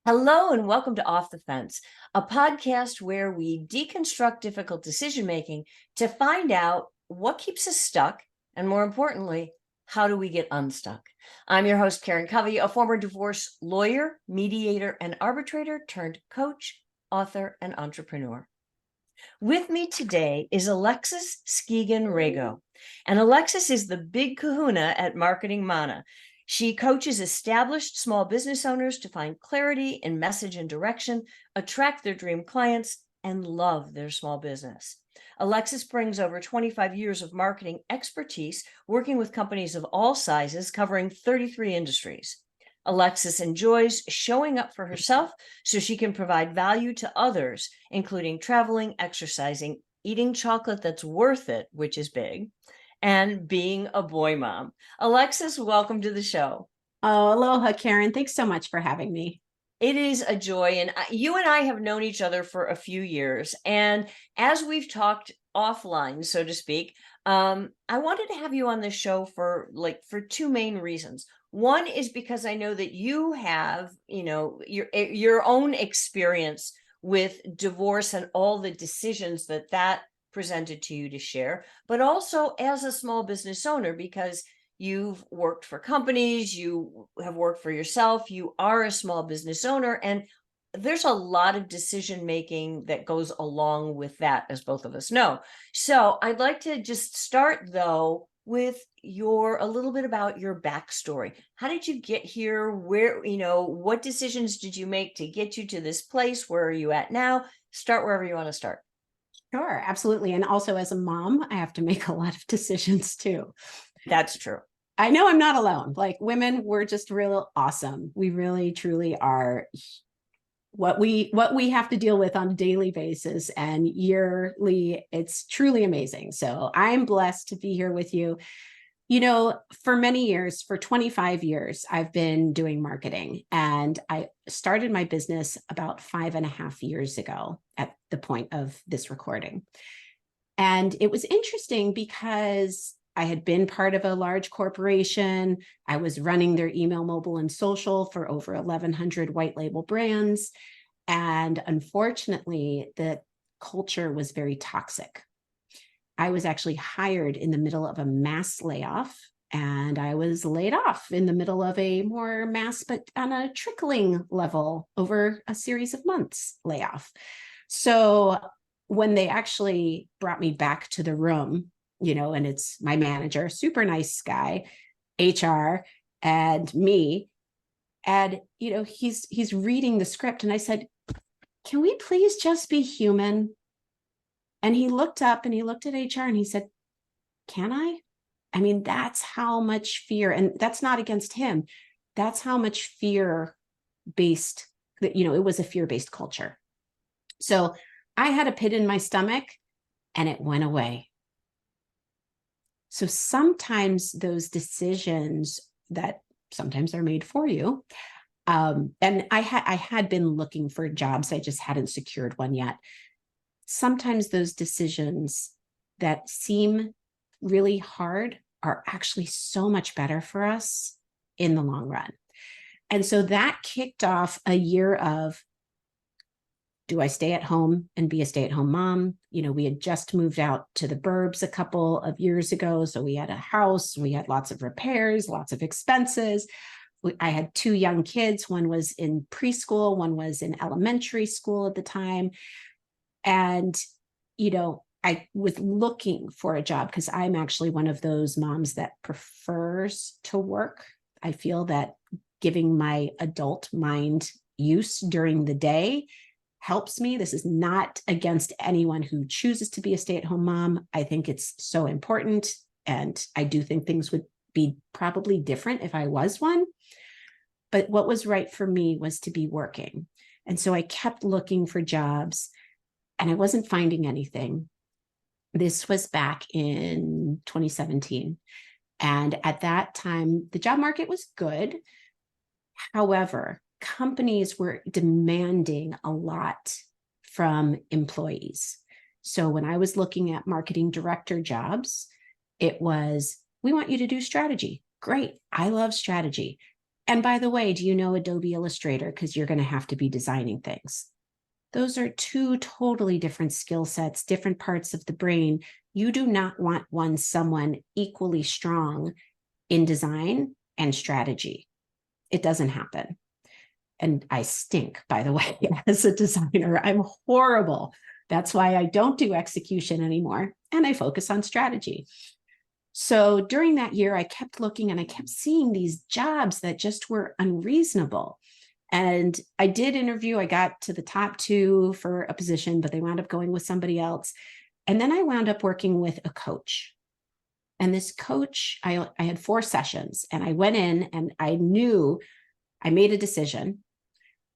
Hello and welcome to Off the Fence, a podcast where we deconstruct difficult decision making to find out what keeps us stuck, and more importantly, how do we get unstuck? I'm your host, Karen Covey, a former divorce lawyer, mediator, and arbitrator turned coach, author, and entrepreneur. With me today is Alexis Skigen Rago, and Alexis is the big kahuna at Marketing Mana. She coaches established small business owners to find clarity in message and direction, attract their dream clients, and love their small business. Alexis brings over 25 years of marketing expertise, working with companies of all sizes, covering 33 industries. Alexis enjoys showing up for herself so she can provide value to others, including traveling, exercising, eating chocolate that's worth it, which is big, and being a boy mom. Alexis, welcome to the show. Oh, aloha, Karen. Thanks so much for having me. It is a joy. And you and I have known each other for a few years. And as we've talked offline, so to speak, I wanted to have you on the show for two main reasons. One is because I know that you have, your own experience with divorce and all the decisions that presented to you to share, but also as a small business owner, because you've worked for companies, you have worked for yourself, you are a small business owner, and there's a lot of decision making that goes along with that, as both of us know. So I'd like to just start though with a little bit about your backstory. How did you get here? What decisions did you make to get you to this place? Where are you at now? Start wherever you want to start. Sure, absolutely. And also, as a mom, I have to make a lot of decisions too. That's true. I know I'm not alone. Like, women, we're just real awesome. We really, truly are what we have to deal with on a daily basis and yearly. It's truly amazing. So I'm blessed to be here with you. You know, for many years, for 25 years, I've been doing marketing, and I started my business about 5.5 years ago at the point of this recording. And it was interesting because I had been part of a large corporation. I was running their email, mobile, and social for over 1,100 white label brands. And unfortunately, the culture was very toxic. I was actually hired in the middle of a mass layoff, and I was laid off in the middle of a more mass, but on a trickling level over a series of months layoff. So when they actually brought me back to the room, and it's my manager, super nice guy, HR, and me, and he's reading the script, and I said, "Can we please just be human?" And he looked up and he looked at HR and he said, "Can I?" I mean, that's how much fear, and that's not against him. That's how much fear-based, it was a fear-based culture. So I had a pit in my stomach and it went away. So sometimes those decisions that sometimes are made for you, and I had been looking for jobs, I just hadn't secured one yet. Sometimes those decisions that seem really hard are actually so much better for us in the long run. And so that kicked off a year of, do I stay at home and be a stay-at-home mom? We had just moved out to the burbs a couple of years ago. So we had a house, we had lots of repairs, lots of expenses. I had 2 young kids. One was in preschool, one was in elementary school at the time. And, I was looking for a job because I'm actually one of those moms that prefers to work. I feel that giving my adult mind use during the day helps me. This is not against anyone who chooses to be a stay-at-home mom. I think it's so important. And I do think things would be probably different if I was one. But what was right for me was to be working. And so I kept looking for jobs, and I wasn't finding anything. This was back in 2017. And at that time, the job market was good. However, companies were demanding a lot from employees. So when I was looking at marketing director jobs, it was, we want you to do strategy. Great. I love strategy. And by the way, do you know Adobe Illustrator? Because you're going to have to be designing things. Those are two totally different skill sets, different parts of the brain. You do not want someone equally strong in design and strategy. It doesn't happen. And I stink, by the way, as a designer. I'm horrible. That's why I don't do execution anymore. And I focus on strategy. So during that year, I kept looking and I kept seeing these jobs that just were unreasonable. And I did interview. I got to the top two for a position, but they wound up going with somebody else. And then I wound up working with a coach. And this coach, I had 4 sessions, and I went in and I knew I made a decision.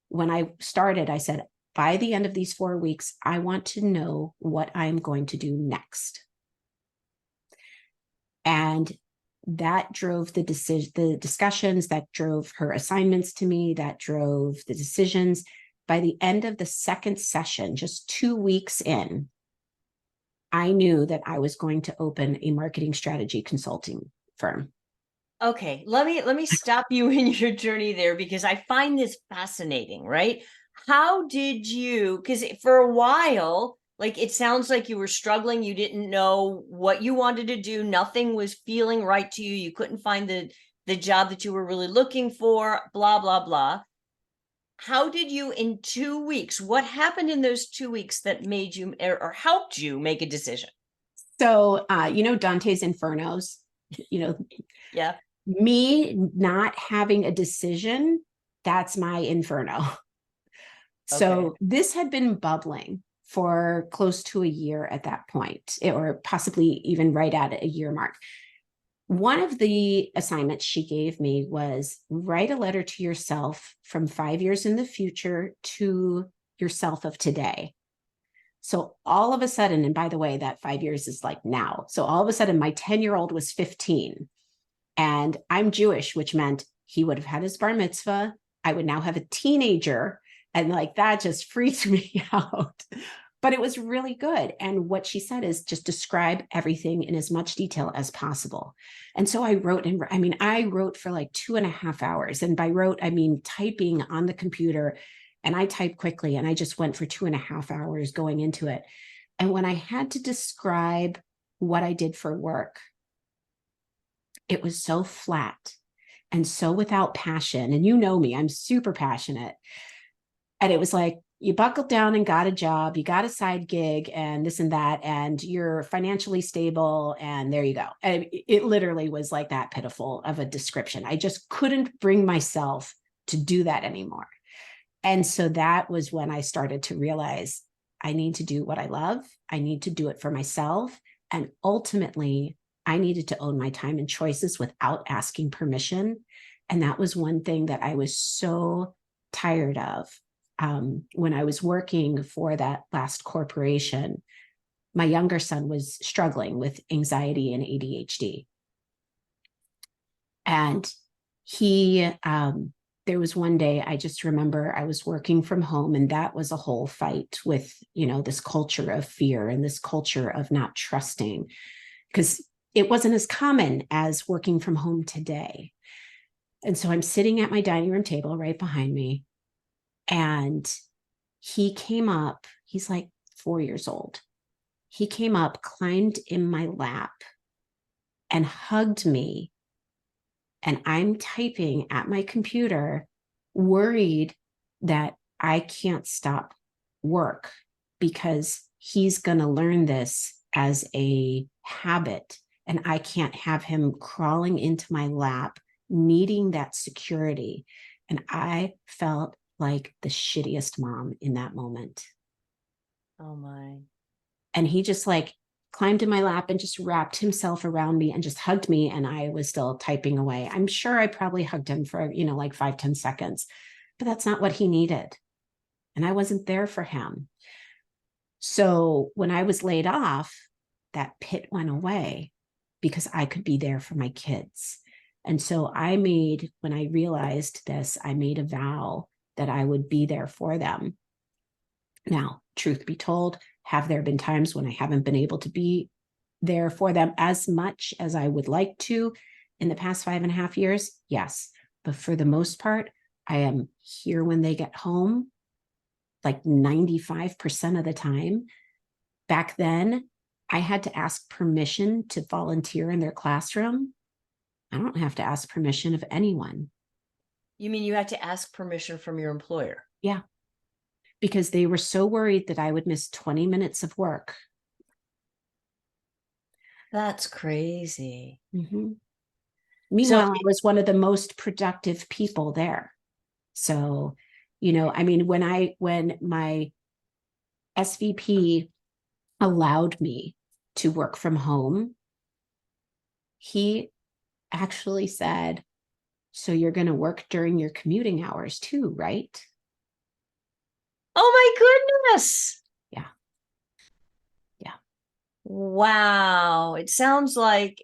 When I started, I said, by the end of these 4 weeks, I want to know what I'm going to do next. And that drove the discussions, that drove her assignments to me, that drove the decisions. By the end of the second session, just 2 weeks in, I knew that I was going to open a marketing strategy consulting firm. Okay, let me stop you in your journey there, because I find this fascinating, right? How did you, because for a while, like, it sounds like you were struggling, you didn't know what you wanted to do, nothing was feeling right to you, you couldn't find the job that you were really looking for, blah blah blah. How did you, in 2 weeks, what happened in those 2 weeks that made you or helped you make a decision? So, Dante's Infernos, Yeah. me not having a decision, that's my inferno. So Okay. this had been bubbling for close to a year at that point, or possibly even right at a year mark. One of the assignments she gave me was write a letter to yourself from 5 years in the future to yourself of today. So all of a sudden, and by the way, that 5 years is like now. So all of a sudden, my 10-year-old was 15, and I'm Jewish, which meant he would have had his bar mitzvah. I would now have a teenager. And like that just freaked me out. But it was really good. And what she said is just describe everything in as much detail as possible. And so I wrote, and I wrote for like 2.5 hours. And by wrote, I mean typing on the computer. And I typed quickly, and I just went for 2.5 hours going into it. And when I had to describe what I did for work, it was so flat and so without passion. And you know me, I'm super passionate. And it was like, you buckled down and got a job, you got a side gig and this and that, and you're financially stable, and there you go. And it literally was like that pitiful of a description. I just couldn't bring myself to do that anymore. And so that was when I started to realize I need to do what I love. I need to do it for myself. And ultimately, I needed to own my time and choices without asking permission. And that was one thing that I was so tired of. When I was working for that last corporation, my younger son was struggling with anxiety and ADHD. And there was one day, I just remember I was working from home, and that was a whole fight with, this culture of fear and this culture of not trusting, because it wasn't as common as working from home today. And so I'm sitting at my dining room table right behind me, and he came up, he's like 4 years old. He came up, climbed in my lap, and hugged me. And I'm typing at my computer, worried that I can't stop work because he's going to learn this as a habit. And I can't have him crawling into my lap, needing that security. And I felt like the shittiest mom in that moment. Oh my. And he just like climbed in my lap and just wrapped himself around me and just hugged me. And I was still typing away. I'm sure I probably hugged him for, like 5-10 seconds, but that's not what he needed. And I wasn't there for him. So when I was laid off, that pit went away because I could be there for my kids. And so when I realized this, I made a vow that I would be there for them. Now, truth be told, have there been times when I haven't been able to be there for them as much as I would like to in the past 5.5 years? Yes. but for the most part, I am here when they get home, like 95% of the time. Back then, I had to ask permission to volunteer in their classroom. I don't have to ask permission of anyone. You mean you had to ask permission from your employer? Yeah, because they were so worried that I would miss 20 minutes of work. That's crazy. Mm-hmm. So, Meanwhile, I was one of the most productive people there. So, I mean, when my SVP allowed me to work from home, he actually said, so you're going to work during your commuting hours too, right? oh my goodness. Yeah. Yeah. Wow. It sounds like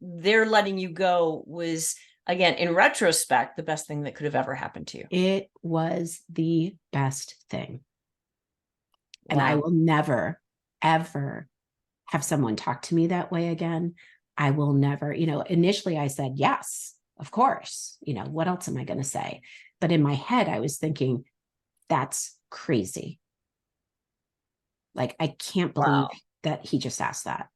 their letting you go was, again, in retrospect, the best thing that could have ever happened to you. It was the best thing. And I Wow. will never, ever have someone talk to me that way again. I will never, initially I said, yes, of course. What else am I going to say? But in my head, I was thinking, that's crazy. Like, I can't believe Wow. that he just asked that.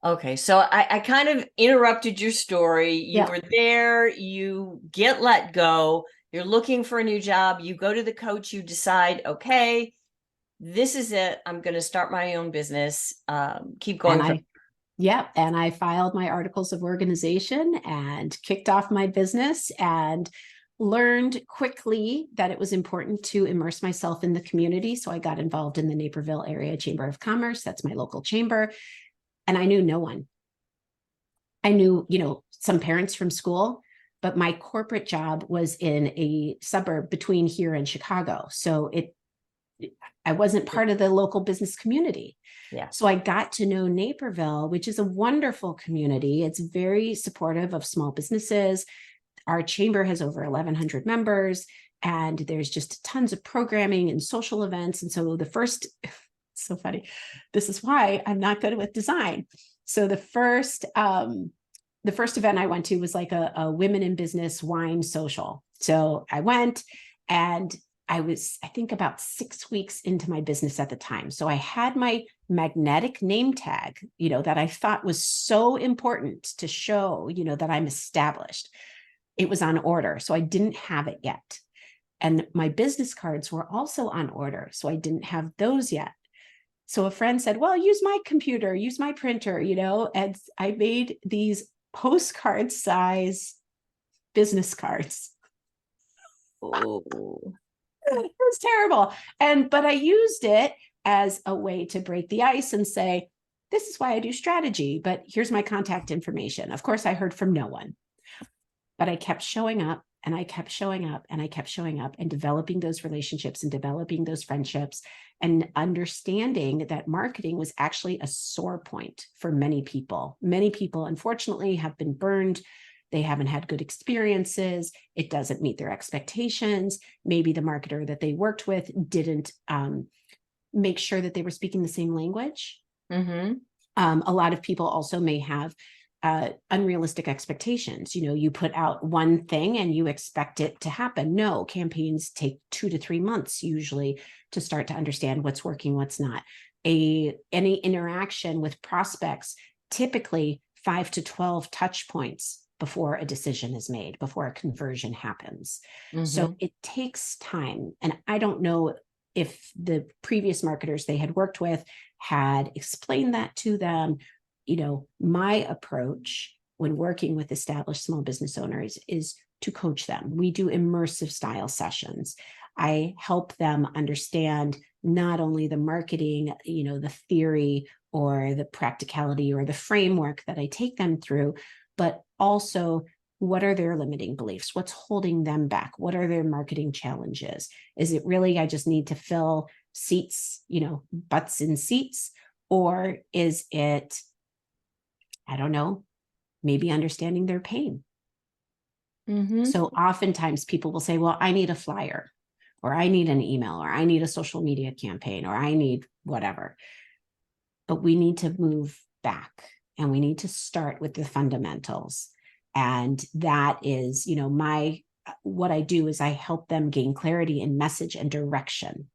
Okay, so I kind of interrupted your story. You Yeah. were there, you get let go, you're looking for a new job, you go to the coach, you decide, okay, this is it. I'm going to start my own business. Keep going from. And I filed my articles of organization and kicked off my business and learned quickly that it was important to immerse myself in the community. So I got involved in the Naperville Area Chamber of Commerce. That's my local chamber. And I knew no one. I knew, some parents from school, but my corporate job was in a suburb between here and Chicago. So I wasn't part of the local business community. Yeah. So I got to know Naperville, which is a wonderful community. It's very supportive of small businesses. Our chamber has over 1,100 members, and there's just tons of programming and social events. And so so funny. This is why I'm not good with design. So the first event I went to was like a women in business wine social. So I went, and I was, I think, about 6 weeks into my business at the time. So I had my magnetic name tag, that I thought was so important to show, that I'm established. It was on order. So I didn't have it yet. And my business cards were also on order. So I didn't have those yet. So a friend said, well, use my computer, use my printer, and I made these postcard size business cards. Oh. It was terrible. But I used it as a way to break the ice and say, this is why I do strategy, but here's my contact information. Of course, I heard from no one, but I kept showing up, and I kept showing up, and I kept showing up, and developing those relationships and developing those friendships, and understanding that marketing was actually a sore point for many people. Many people, unfortunately, have been burned. They haven't had good experiences. It doesn't meet their expectations. Maybe the marketer that they worked with didn't make sure that they were speaking the same language. Mm-hmm. A lot of people also may have unrealistic expectations. You put out one thing and you expect it to happen. No, campaigns take 2 to 3 months usually to start to understand what's working, what's not. Any interaction with prospects, typically 5 to 12 touch points before a decision is made, before a conversion happens. Mm-hmm. So it takes time. And I don't know if the previous marketers they had worked with had explained that to them. My approach when working with established small business owners is to coach them. We do immersive style sessions. I help them understand not only the marketing, the theory or the practicality or the framework that I take them through, but also what are their limiting beliefs? What's holding them back? What are their marketing challenges? Is it really, I just need to fill seats, butts in seats? Or is it, I don't know, maybe understanding their pain? Mm-hmm. So oftentimes people will say, well, I need a flyer, or I need an email, or I need a social media campaign, or I need whatever. But we need to move back, and we need to start with the fundamentals. And that is, what I do is I help them gain clarity in message and direction.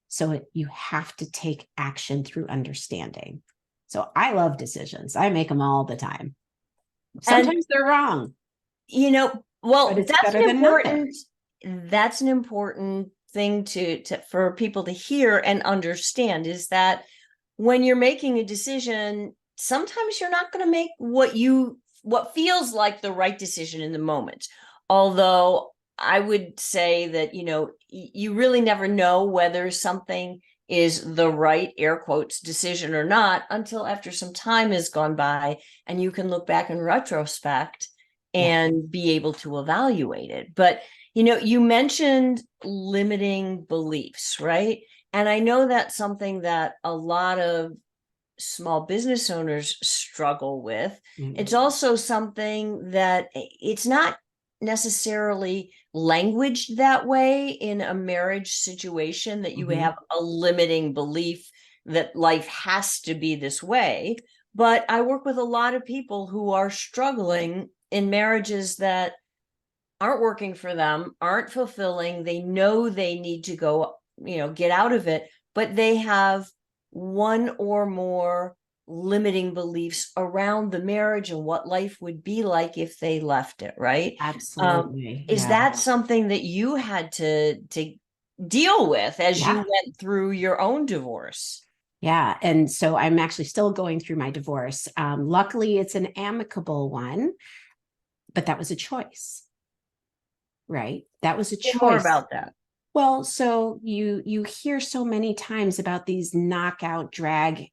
So you have to take action through understanding. So I love decisions. I make them all the time. And, Sometimes they're wrong, but well, it's better than nothing. that's an important thing for people to hear and understand, is that when you're making a decision, sometimes you're not going to make what feels like the right decision in the moment. Although I would say that, you really never know whether something is the right, air quotes, decision or not until after some time has gone by and you can look back in retrospect Yeah, and be able to evaluate it. But, you mentioned limiting beliefs, right? And I know that's something that a lot of small business owners struggle with. It's also something that it's not necessarily languaged that way in a marriage situation, that you have a limiting belief that life has to be this way. But I work with a lot of people who are struggling in marriages that aren't working for them, aren't fulfilling. They know they need to go, get out of it, but they have one or more limiting beliefs around the marriage and what life would be like if they left it, right? absolutely. Is Yeah. that something that you had to deal with as you Yeah. went through your own divorce? Yeah. And so I'm actually still going through my divorce. Luckily, it's an amicable one, but that was a choice, right? That was a Say more choice. about that. Well, so you hear so many times about these knockdown, drag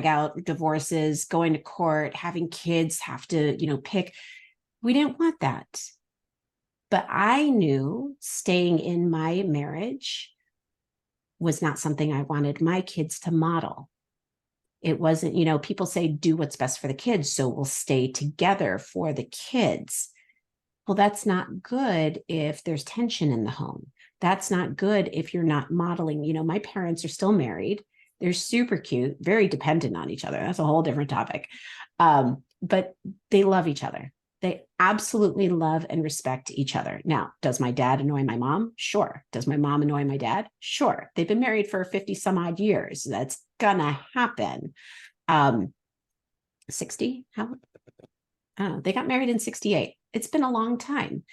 out divorces, going to court, having kids have to, pick. We didn't want that. But I knew staying in my marriage was not something I wanted my kids to model. It wasn't, people say do what's best for the kids, so we'll stay together for the kids. Well, that's not good if there's tension in the home. That's not good if you're not modeling. My parents are still married. They're super cute, very dependent on each other. That's a whole different topic. But they love each other. They absolutely love and respect each other. Now, does my dad annoy my mom? Sure. Does my mom annoy my dad? Sure. They've been married for 50 some odd years. That's gonna happen. 60? How? They got married in 68. It's been a long time.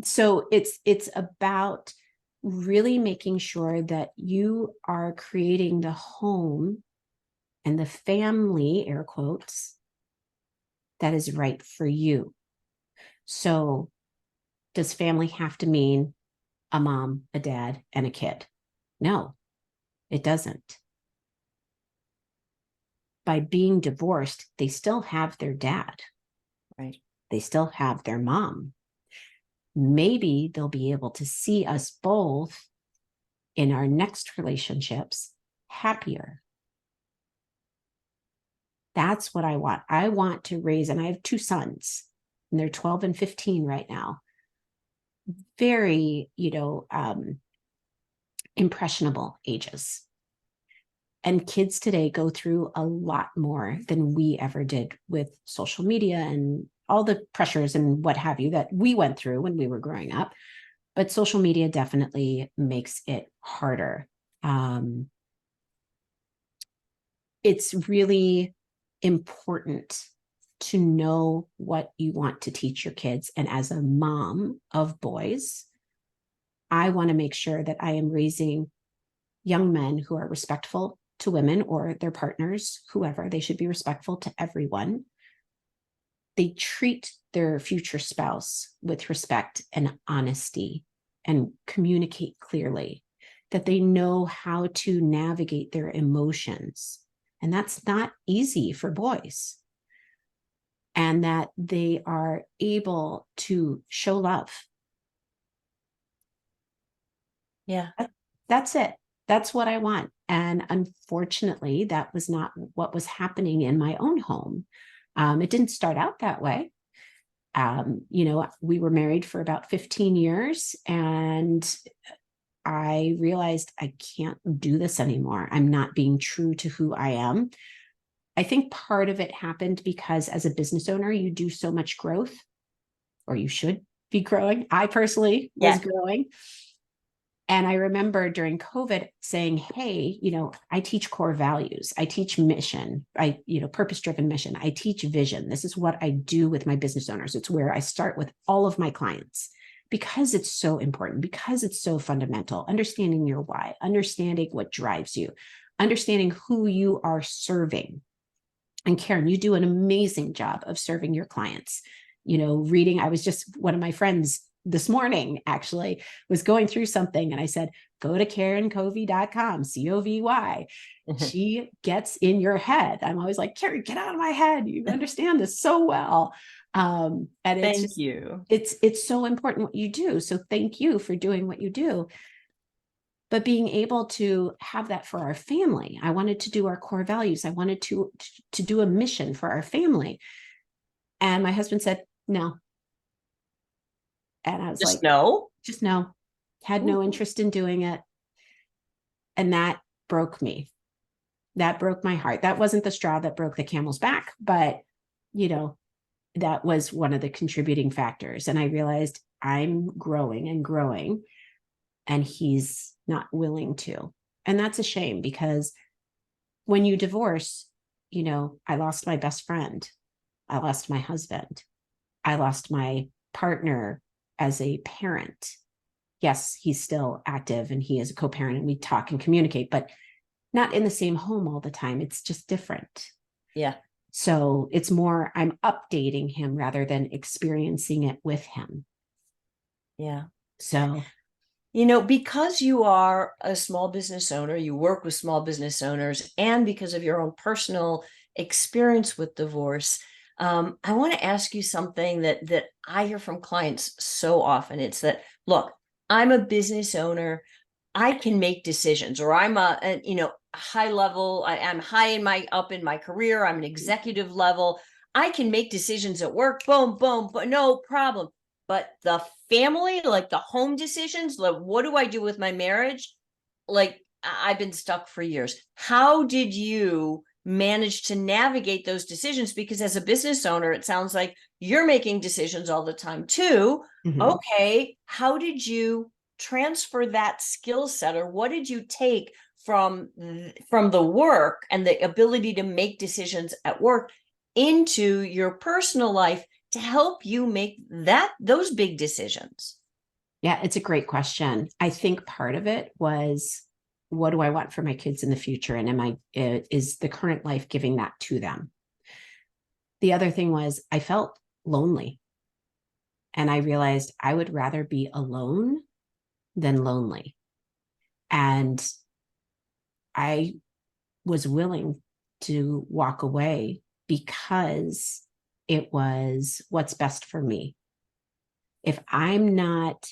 So it's about really making sure that you are creating the home and the family, air quotes, that is right for you. So does family have to mean a mom, a dad, and a kid? No, it doesn't. By being divorced, they still have their dad. Right. They still have their mom. Maybe they'll be able to see us both in our next relationships happier. That's what I want. I want to raise, and I have two sons, and they're 12 and 15 right now. Very, impressionable ages. And kids today go through a lot more than we ever did with social media and all the pressures and what have you that we went through when we were growing up. But social media definitely makes it harder. It's really important to know what you want to teach your kids. And as a mom of boys, I want to make sure that I am raising young men who are respectful to women or their partners, whoever. They should be respectful to everyone. They treat their future spouse with respect and honesty and communicate clearly, that they know how to navigate their emotions. And that's not easy for boys. And that they are able to show love. Yeah. That's it. That's what I want. And unfortunately, that was not what was happening in my own home. It didn't start out that way. We were married for about 15 years, and I realized I can't do this anymore. I'm not being true to who I am. I think part of it happened because as a business owner, you do so much growth, or you should be growing. I personally was growing. And I remember during COVID saying, hey, I teach core values. I teach mission. Purpose-driven mission. I teach vision. This is what I do with my business owners. It's where I start with all of my clients because it's so important, because it's so fundamental. Understanding your why, understanding what drives you, understanding who you are serving. And Karen, you do an amazing job of serving your clients. Reading, I was just, one of my friends this morning actually was going through something and I said, go to KarenCovey.com, COVY. She gets in your head. I'm always like, Karen, get out of my head. You understand this so well. And it's Thank you. It's so important what you do. So thank you for doing what you do. But being able to have that for our family, I wanted to do our core values. I wanted to do a mission for our family. And my husband said, no. And I was Just like, no. just no, had no interest in doing it. And that broke me. That broke my heart. That wasn't the straw that broke the camel's back, but that was one of the contributing factors. And I realized I'm growing and growing, and he's not willing to. And that's a shame, because when you divorce, I lost my best friend. I lost my husband. I lost my partner as a parent. Yes, he's still active and he is a co-parent and we talk and communicate, but not in the same home all the time. It's just different. Yeah. So it's more, I'm updating him rather than experiencing it with him. Yeah. So, because you are a small business owner, you work with small business owners, and because of your own personal experience with divorce, I want to ask you something that I hear from clients so often. It's that, look, I'm a business owner. I can make decisions, or I'm a high level. I'm high up in my career. I'm an executive level. I can make decisions at work. Boom, boom, but no problem. But the family, like the home decisions, like what do I do with my marriage? Like I've been stuck for years. How did you manage to navigate those decisions? Because as a business owner, it sounds like you're making decisions all the time too. Okay, how did you transfer that skill set, or what did you take from the work and the ability to make decisions at work into your personal life to help you make those big decisions? Yeah, it's a great question. I think part of it was, what do I want for my kids in the future? And is the current life giving that to them? The other thing was, I felt lonely. And I realized I would rather be alone than lonely. And I was willing to walk away because it was what's best for me. If I'm not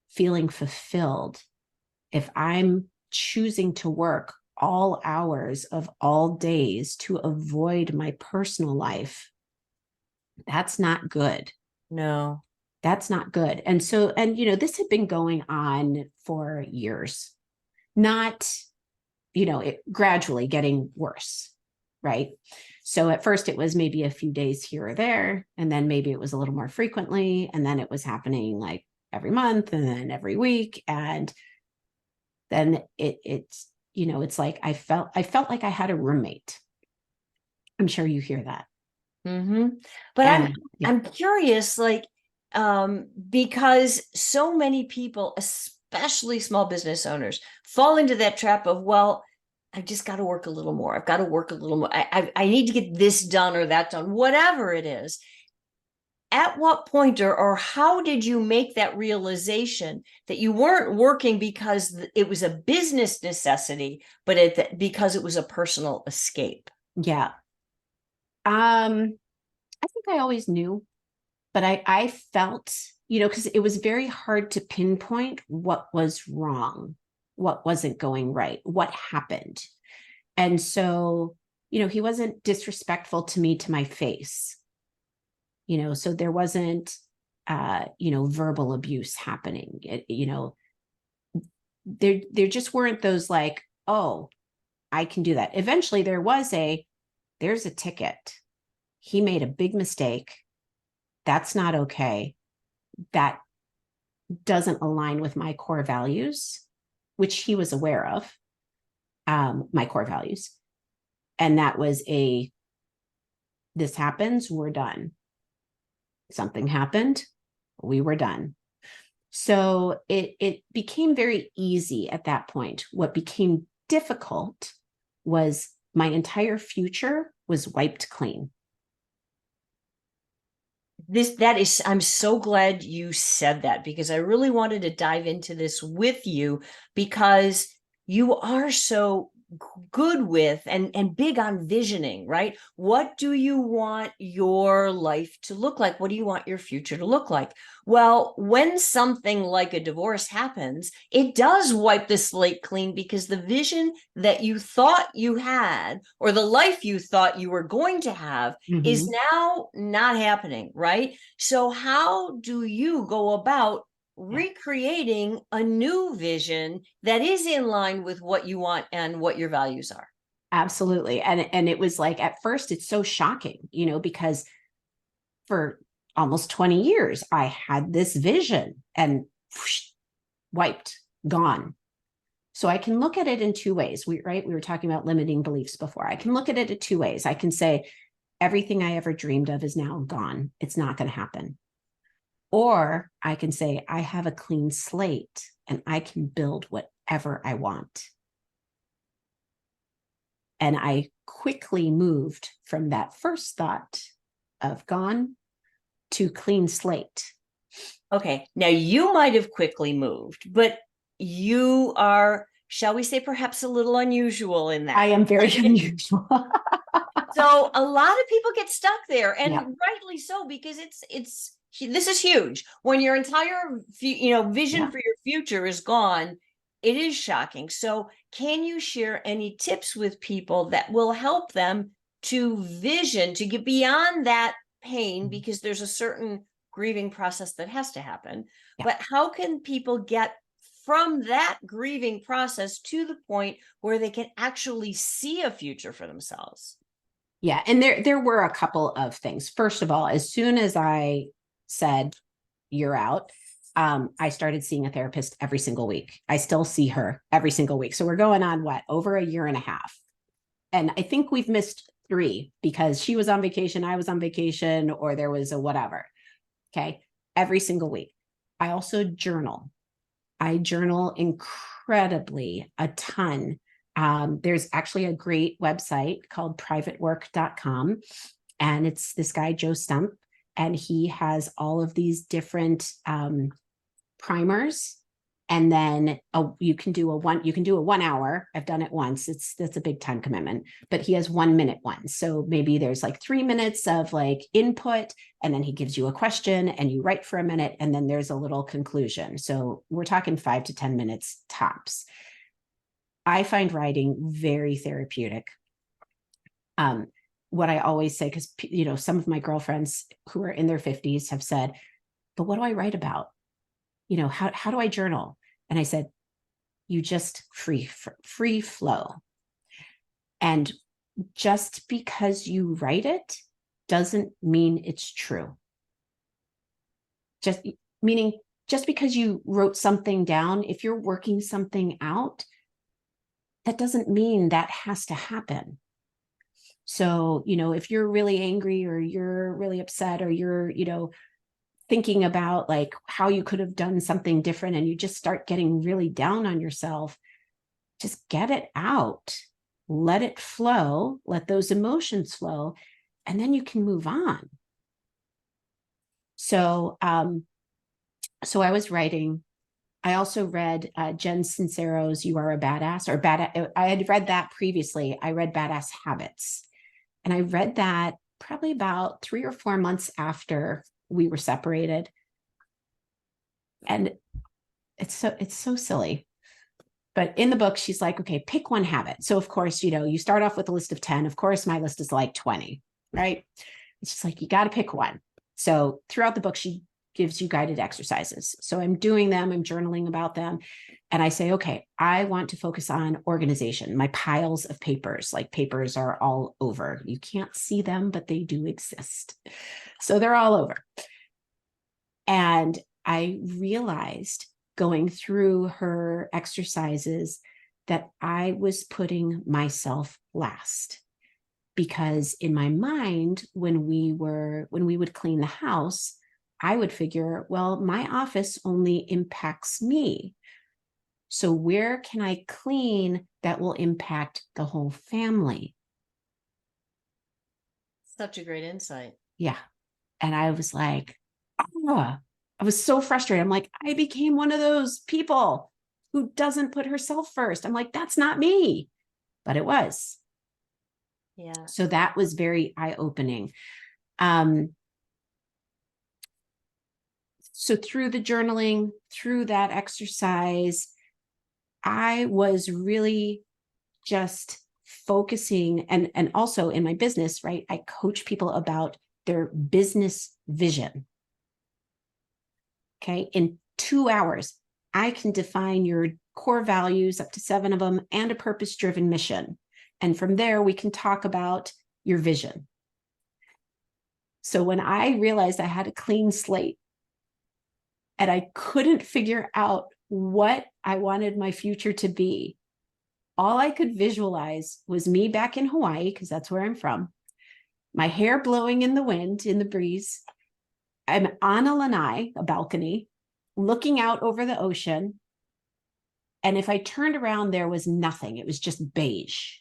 feeling fulfilled, if I'm choosing to work all hours of all days to avoid my personal life, that's not good. No. That's not good. And so, this had been going on for years, not, it gradually getting worse. Right. So at first it was maybe a few days here or there, and then maybe it was a little more frequently. And then it was happening like every month and then every week. And then it's like, I felt like I had a roommate. I'm sure you hear that. But And I'm curious, like, because so many people, especially small business owners, fall into that trap of, well, I've just got to work a little more. I've got to work a little more. I need to get this done or that done, whatever it is. At what point or how did you make that realization that you weren't working because it was a business necessity, but because it was a personal escape? yeah, I think I always knew, but I felt, because it was very hard to pinpoint what was wrong, what wasn't going right, what happened. And so, he wasn't disrespectful to me to my face, so there wasn't, verbal abuse happening. There just weren't those like, oh, I can do that. Eventually there was there's a ticket. He made a big mistake. That's not okay. That doesn't align with my core values, which he was aware of, my core values. And that was this happens, we're done. Something happened, we were done. So it became very easy at that point. What became difficult was my entire future was wiped clean. I'm so glad you said that, because I really wanted to dive into this with you, because you are so good with and big on visioning, right? What do you want your life to look like? What do you want your future to look like? Well, when something like a divorce happens, it does wipe the slate clean, because the vision that you thought you had, or the life you thought you were going to have, is now not happening, right? So how do you go about recreating a new vision that is in line with what you want and what your values are? Absolutely. And it was like, at first it's so shocking, because for almost 20 years I had this vision and whoosh, wiped, gone. So I can look at it in two ways. We were talking about limiting beliefs before. I can look at it in two ways. I can say everything I ever dreamed of is now gone. It's not going to happen. Or I can say, I have a clean slate and I can build whatever I want. And I quickly moved from that first thought of gone to clean slate. Okay, now you might have quickly moved, but you are, shall we say, perhaps a little unusual in that. I am very unusual. So a lot of people get stuck there, and Yeah. rightly so, because this is huge. When your entire vision for your future is gone, it is shocking. So can you share any tips with people that will help them to vision, to get beyond that pain, because there's a certain grieving process that has to happen. But how can people get from that grieving process to the point where they can actually see a future for themselves? Yeah. And there were a couple of things. First of all, as soon as I said, you're out, I started seeing a therapist every single week. I still see her every single week. So we're going on over a year and a half. And I think we've missed 3 because she was on vacation, I was on vacation, or there was a whatever. Okay. Every single week. I also journal. I journal incredibly, a ton. There's actually a great website called privatework.com. And it's this guy, Joe Stump, and he has all of these different primers. And then you can do a 1 hour. I've done it once. That's a big time commitment, but he has 1 minute ones. So maybe there's like 3 minutes of like input, and then he gives you a question and you write for a minute, and then there's a little conclusion. So we're talking 5 to 10 minutes tops. I find writing very therapeutic. What I always say, because some of my girlfriends who are in their 50s have said, but what do I write about? How do I journal? And I said, you just free flow. And just because you write it doesn't mean it's true. Just because you wrote something down, if you're working something out, that doesn't mean that has to happen. So, if you're really angry or you're really upset or you're, thinking about like how you could have done something different and you just start getting really down on yourself, just get it out, let it flow, let those emotions flow, and then you can move on. So, so I was writing. I also read Jen Sincero's "You Are a Badass," I had read that previously. I read Badass Habits, and I read that probably about 3 or 4 months after we were separated. And it's so silly. But in the book, she's like, okay, pick one habit. So of course, you start off with a list of 10. Of course, my list is like 20, right? It's just like, you got to pick one. So throughout the book, she gives you guided exercises. So I'm doing them, I'm journaling about them. And I say, okay, I want to focus on organization, my piles of papers. Like papers are all over. You can't see them, but they do exist. So they're all over. And I realized going through her exercises that I was putting myself last. Because in my mind, when we would clean the house, I would figure, well, my office only impacts me. So where can I clean that will impact the whole family? Such a great insight. Yeah. And I was like, I was so frustrated. I'm like, I became one of those people who doesn't put herself first. I'm like, that's not me. But it was. Yeah. So that was very eye-opening. So through the journaling, through that exercise, I was really just focusing, and also in my business, right? I coach people about their business vision. Okay. In 2 hours, I can define your core values, up to 7 of them, and a purpose-driven mission. And from there, we can talk about your vision. So when I realized I had a clean slate and I couldn't figure out what I wanted my future to be, all I could visualize was me back in Hawaii, because that's where I'm from, my hair blowing in the wind, in the breeze. I'm on a lanai, a balcony, looking out over the ocean. And if I turned around, there was nothing. It was just beige.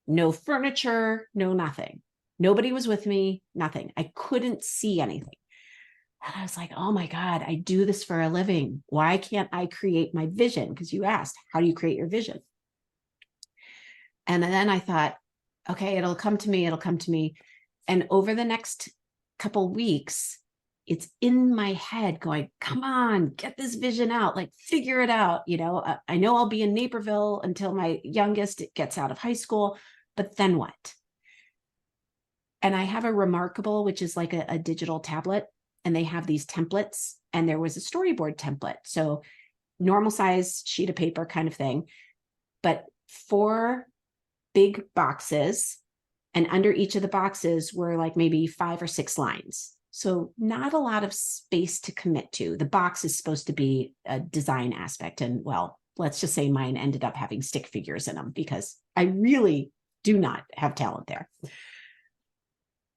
No furniture, no nothing. Nobody was with me, nothing. I couldn't see anything. And I was like, oh my God, I do this for a living. Why can't I create my vision? Because you asked, how do you create your vision? And then I thought, okay, it'll come to me. It'll come to me. And over the next couple weeks, it's in my head going, come on, get this vision out, like figure it out. I know I'll be in Naperville until my youngest gets out of high school, but then what? And I have a Remarkable, which is like a digital tablet, and they have these templates, and there was a storyboard template. So normal size sheet of paper kind of thing, but 4 big boxes, and under each of the boxes were like maybe 5 or 6 lines. So not a lot of space to commit to. The box is supposed to be a design aspect. And well, let's just say mine ended up having stick figures in them because I really do not have talent there.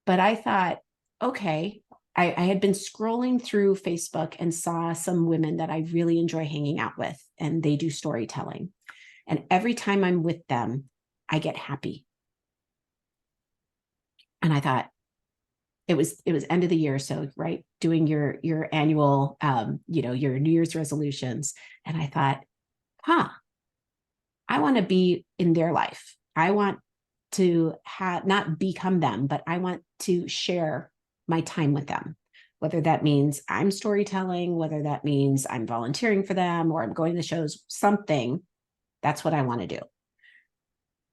But I thought, okay, I had been scrolling through Facebook and saw some women that I really enjoy hanging out with, and they do storytelling. And every time I'm with them, I get happy. And I thought, it was end of the year, so right, doing your annual your New Year's resolutions. And I thought, I want to be in their life. I want to not become them, but I want to share my time with them, whether that means I'm storytelling, whether that means I'm volunteering for them, or I'm going to shows, something. That's what I want to do.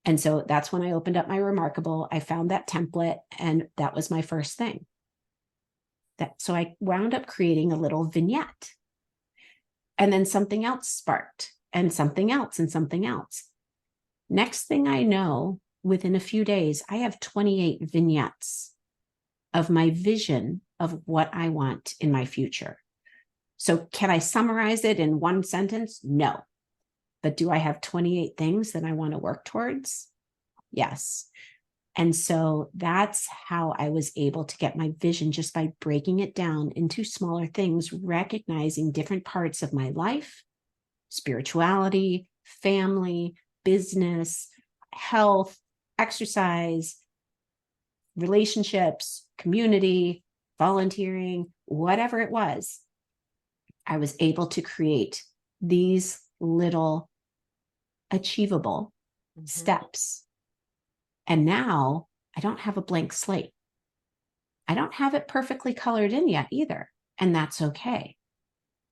And so that's when I opened up my Remarkable. I found that template, and that was my first thing. So I wound up creating a little vignette. And then something else sparked, and something else, and something else. Next thing I know, within a few days, I have 28 vignettes of my vision of what I want in my future. So can I summarize it in one sentence? No. But do I have 28 things that I want to work towards? Yes. And so that's how I was able to get my vision, just by breaking it down into smaller things, recognizing different parts of my life, spirituality, family, business, health, exercise, relationships, community, volunteering, whatever it was. I was able to create these little achievable steps. And now I don't have a blank slate. I don't have it perfectly colored in yet either. And that's okay,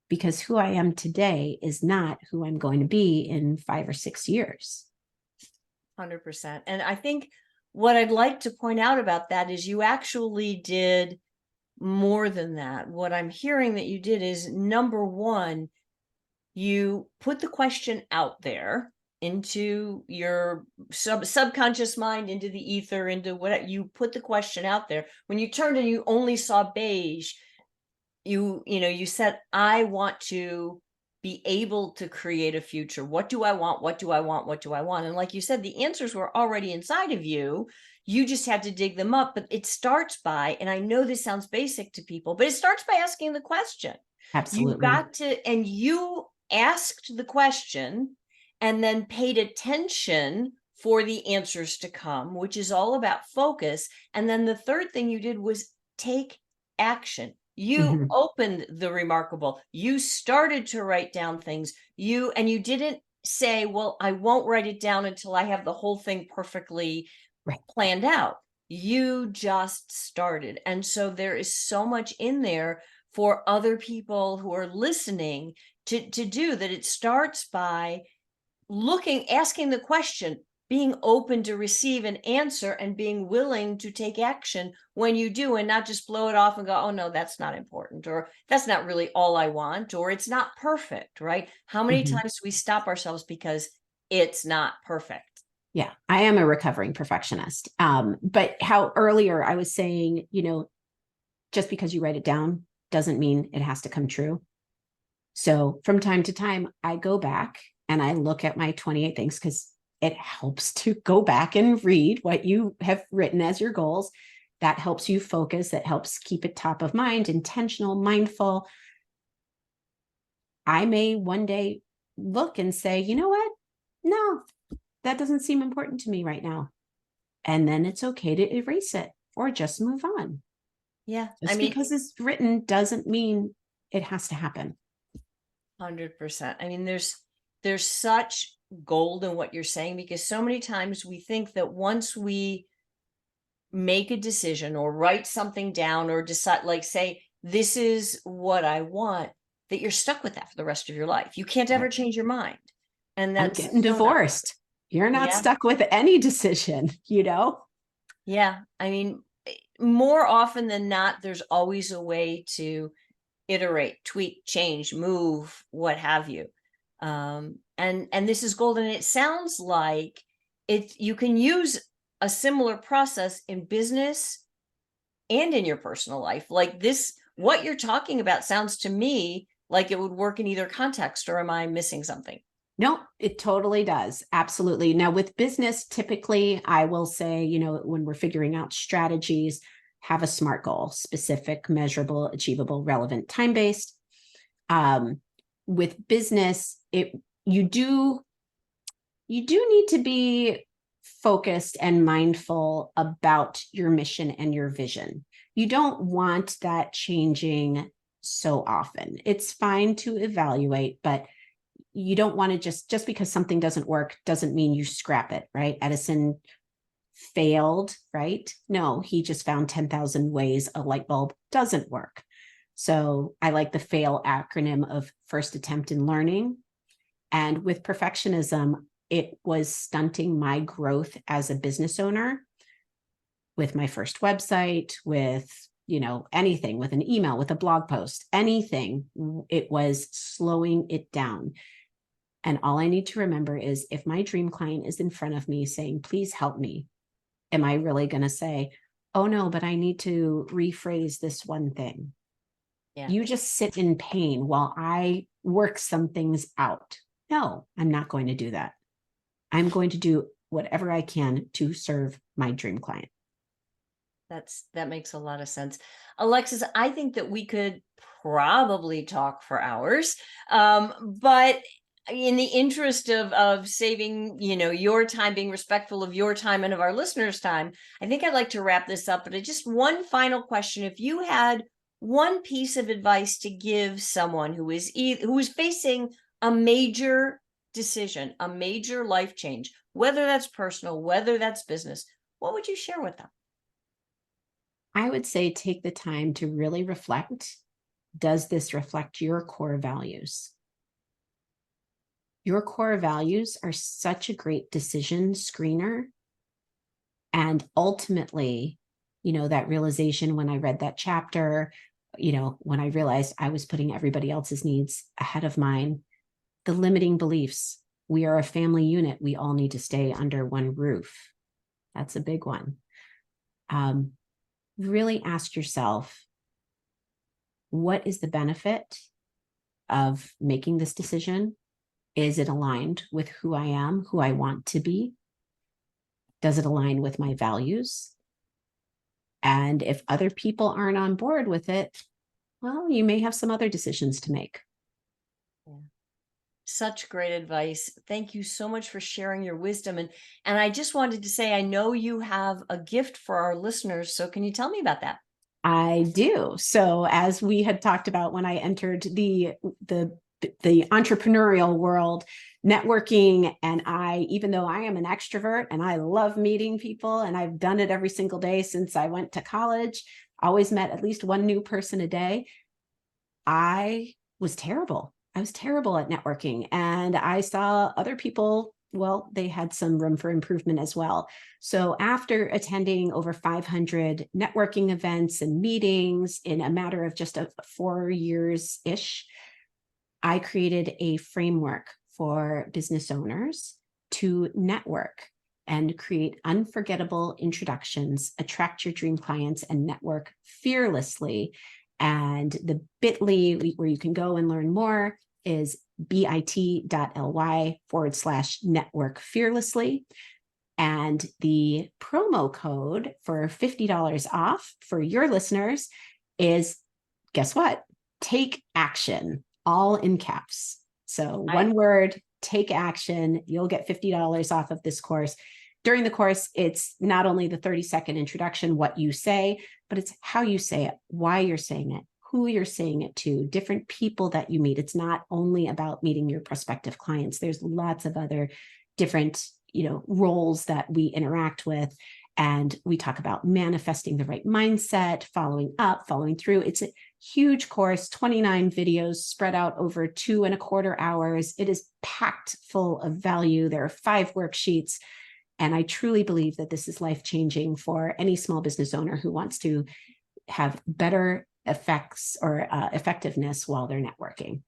because who I am today is not who I'm going to be in 5 or 6 years. 100%. And I think what I'd like to point out about that is you actually did more than that. What I'm hearing that you did is, number one, you put the question out there into your subconscious mind, into the ether, into what you put the question out there. When you turned and you only saw beige, you said, I want to be able to create a future. What do I want? What do I want? What do I want? And like you said, the answers were already inside of you. You just had to dig them up. But it starts by, and I know this sounds basic to people, but it starts by asking the question. You Absolutely. got to, and you asked the question and then paid attention for the answers to come, which is all about focus. And then the third thing you did was take action. You Mhm. opened the remarkable. You started to write down things. You didn't say, well, I won't write it down until I have the whole thing perfectly Right. planned out. You just started. And so there is so much in there for other people who are listening to do that. It starts by asking the question, being open to receive an answer, and being willing to take action when you do, and not just blow it off and go, oh no, that's not important, or that's not really all I want, or it's not perfect, right? How many Mhm. times do we stop ourselves because it's not perfect? Yeah, I am a recovering perfectionist. But how earlier I was saying, just because you write it down doesn't mean it has to come true. So from time to time, I go back and I look at my 28 things because it helps to go back and read what you have written as your goals. That helps you focus. That helps keep it top of mind, intentional, mindful. I may one day look and say, you know what? No, that doesn't seem important to me right now. And then it's okay to erase it or just move on. Yeah, I Just mean, because it's written doesn't mean it has to happen. 100%. I mean, there's such gold in what you're saying, because so many times we think that once we make a decision or write something down or decide, like, say, this is what I want, that you're stuck with that for the rest of your life. You can't ever Right. change your mind. And I'm that's getting so not divorced. You're not yeah. stuck with any decision, you know? Yeah. I mean, more often than not, there's always a way to iterate, tweak, change, move, what have you. And this is golden. It sounds like you can use a similar process in business and in your personal life. Like this, what you're talking about sounds to me like it would work in either context, or am I missing something? No, it totally does. Absolutely. Now, with business, typically, I will say, when we're figuring out strategies, have a SMART goal: specific, measurable, achievable, relevant, time based. Um, with business, you do you do need to be focused and mindful about your mission and your vision. You don't want that changing so often. It's fine to evaluate, but you don't want to just because something doesn't work doesn't mean you scrap it, right? Edison failed, right? No, he just found 10,000 ways a light bulb doesn't work. So I like the FAIL acronym of first attempt in learning. And with perfectionism, it was stunting my growth as a business owner with my first website, with anything, with an email, with a blog post, anything. It was slowing it down. And all I need to remember is, if my dream client is in front of me saying, please help me, am I really going to say, oh no, but I need to rephrase this one thing? Yeah, You just sit in pain while I work some things out. No, I'm not going to do that. I'm going to do whatever I can to serve my dream client. that makes a lot of sense. Alexis, I think that we could probably talk for hours. But in the interest of saving, your time, being respectful of your time and of our listeners' time, I think I'd like to wrap this up. But just one final question: if you had one piece of advice to give someone who is facing a major decision, a major life change, whether that's personal, whether that's business, what would you share with them? I would say take the time to really reflect. Does this reflect your core values? Your core values are such a great decision screener. And ultimately, that realization when I read that chapter, when I realized I was putting everybody else's needs ahead of mine, the limiting beliefs. We are a family unit. We all need to stay under one roof. That's a big one. Really ask yourself, what is the benefit of making this decision? Is it aligned with who I am, who I want to be? Does it align with my values? And if other people aren't on board with it, well, you may have some other decisions to make. Yeah. Such great advice. Thank you so much for sharing your wisdom. And I just wanted to say, I know you have a gift for our listeners. So can you tell me about that? I do. So as we had talked about when I entered the entrepreneurial world, networking, and even though I am an extrovert and I love meeting people, and I've done it every single day since I went to college, always met at least one new person a day, I was terrible. I was terrible at networking, and I saw other people, well, they had some room for improvement as well. So after attending over 500 networking events and meetings in a matter of just 4 years-ish, I created a framework for business owners to network and create unforgettable introductions, attract your dream clients, and network fearlessly. And the bit.ly where you can go and learn more is bit.ly/network fearlessly. And the promo code for $50 off for your listeners is, guess what? Take action, all in caps. So one word, take action. You'll get $50 off of this course. During the course, it's not only the 30-second introduction, what you say, but it's how you say it, why you're saying it, who you're saying it to, different people that you meet. It's not only about meeting your prospective clients. There's lots of other different roles that we interact with. And we talk about manifesting the right mindset, following up, following through. It's a huge course, 29 videos spread out over 2.25 hours. It is packed full of value. There are 5 worksheets. And I truly believe that this is life-changing for any small business owner who wants to have better effects or effectiveness while they're networking.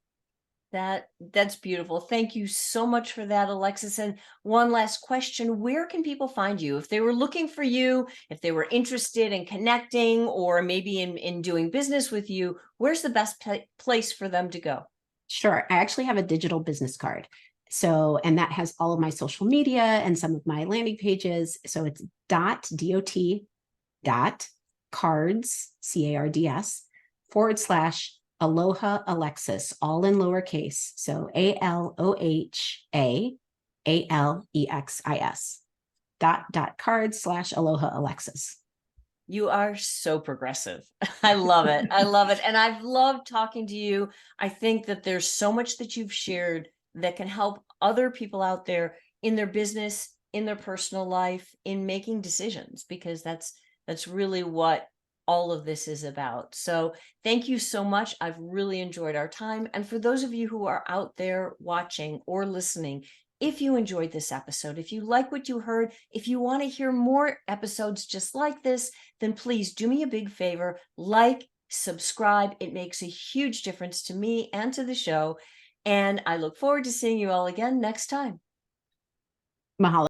That's beautiful. Thank you so much for that, Alexis. And one last question, where can people find you? If they were looking for you, if they were interested in connecting or maybe in doing business with you, where's the best place for them to go? Sure. I actually have a digital business card. So, and that has all of my social media and some of my landing pages. So it's .cards, CARDS, /Aloha Alexis, all in lowercase. So ALOHA .cards/Aloha Alexis. You are so progressive. I love it. I love it. And I've loved talking to you. I think that there's so much that you've shared that can help other people out there in their business, in their personal life, in making decisions, because that's really what all of this is about. So thank you so much. I've really enjoyed our time. And for those of you who are out there watching or listening, if you enjoyed this episode, if you like what you heard, if you want to hear more episodes just like this, then please do me a big favor, like, subscribe. It makes a huge difference to me and to the show. And I look forward to seeing you all again next time. Mahalo.